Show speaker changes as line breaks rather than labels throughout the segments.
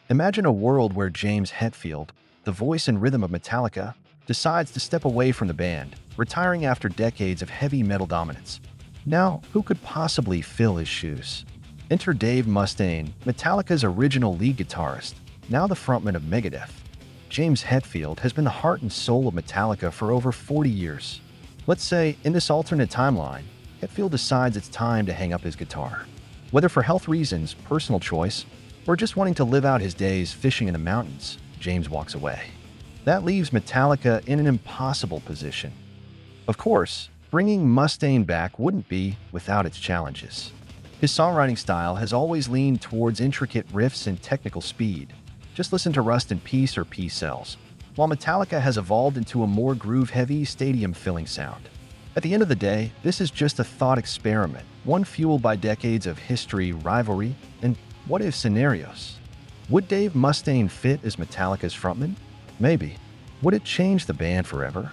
Imagine a world where James Hetfield, the voice and rhythm of Metallica, decides to step away from the band, retiring after decades of heavy metal dominance. Now, who could possibly fill his shoes? Enter Dave Mustaine, Metallica's original lead guitarist, now the frontman of Megadeth. James Hetfield has been the heart and soul of Metallica for over 40 years. Let's say, in this alternate timeline, Hetfield decides it's time to hang up his guitar. Whether for health reasons, personal choice, or just wanting to live out his days fishing in the mountains, James walks away. That leaves Metallica in an impossible position. Of course, bringing Mustaine back wouldn't be without its challenges. His songwriting style has always leaned towards intricate riffs and technical speed. Just listen to Rust in Peace or Peace Cells, while Metallica has evolved into a more groove-heavy, stadium-filling sound. At the end of the day, this is just a thought experiment, one fueled by decades of history, rivalry, and what-if scenarios. Would Dave Mustaine fit as Metallica's frontman? Maybe. Would it change the band forever?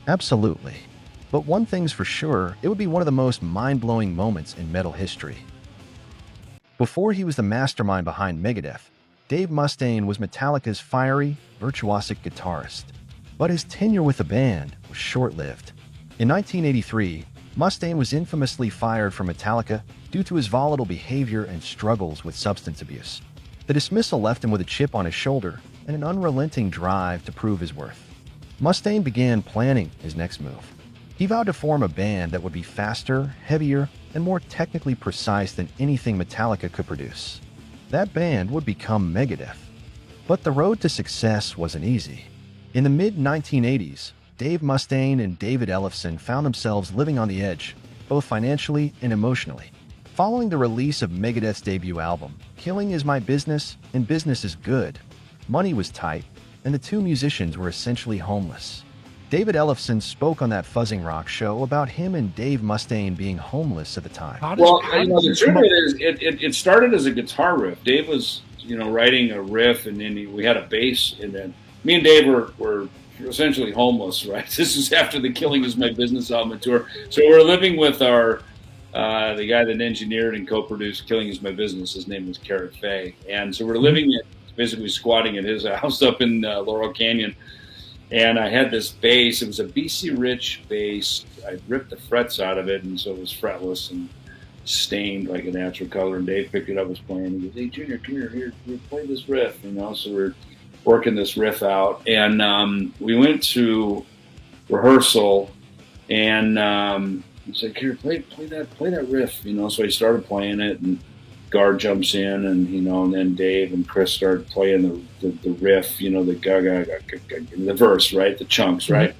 Absolutely. But one thing's for sure, it would be one of the most mind-blowing moments in metal history. Before he was the mastermind behind Megadeth, Dave Mustaine was Metallica's fiery, virtuosic guitarist. But his tenure with the band was short-lived. In 1983, Mustaine was infamously fired from Metallica due to his volatile behavior and struggles with substance abuse. The dismissal left him with a chip on his shoulder and an unrelenting drive to prove his worth. Mustaine began planning his next move. He vowed to form a band that would be faster, heavier, and more technically precise than anything Metallica could produce. That band would become Megadeth. But the road to success wasn't easy. In the mid-1980s, Dave Mustaine and David Ellefson found themselves living on the edge, both financially and emotionally. Following the release of Megadeth's debut album, Killing Is My Business and Business Is Good, money was tight, and the two musicians were essentially homeless. David Ellefson spoke on that Fuzzing Rock show about him and Dave Mustaine being homeless at the time.
The truth of it is, it started as a guitar riff. Dave was, writing a riff, and then we had a bass, and then me and Dave were essentially homeless, right? This is after the Killing Is My Business album tour. So we're living with our the guy that engineered and co-produced Killing Is My Business. His name was Carrot Fay, and so we're living basically squatting at his house up in Laurel Canyon. And I had this bass. It was a BC Rich bass. I ripped the frets out of it, and so it was fretless and stained like a natural color. And Dave picked it up, was playing. He goes, "Hey, Junior, come here, play this riff." So we're working this riff out, and we went to rehearsal, and he said, "Here, play that riff." So he started playing it, and Gar jumps in, and then Dave and Chris started playing the riff, the ga ga ga ga, the verse, right, the chunks, right.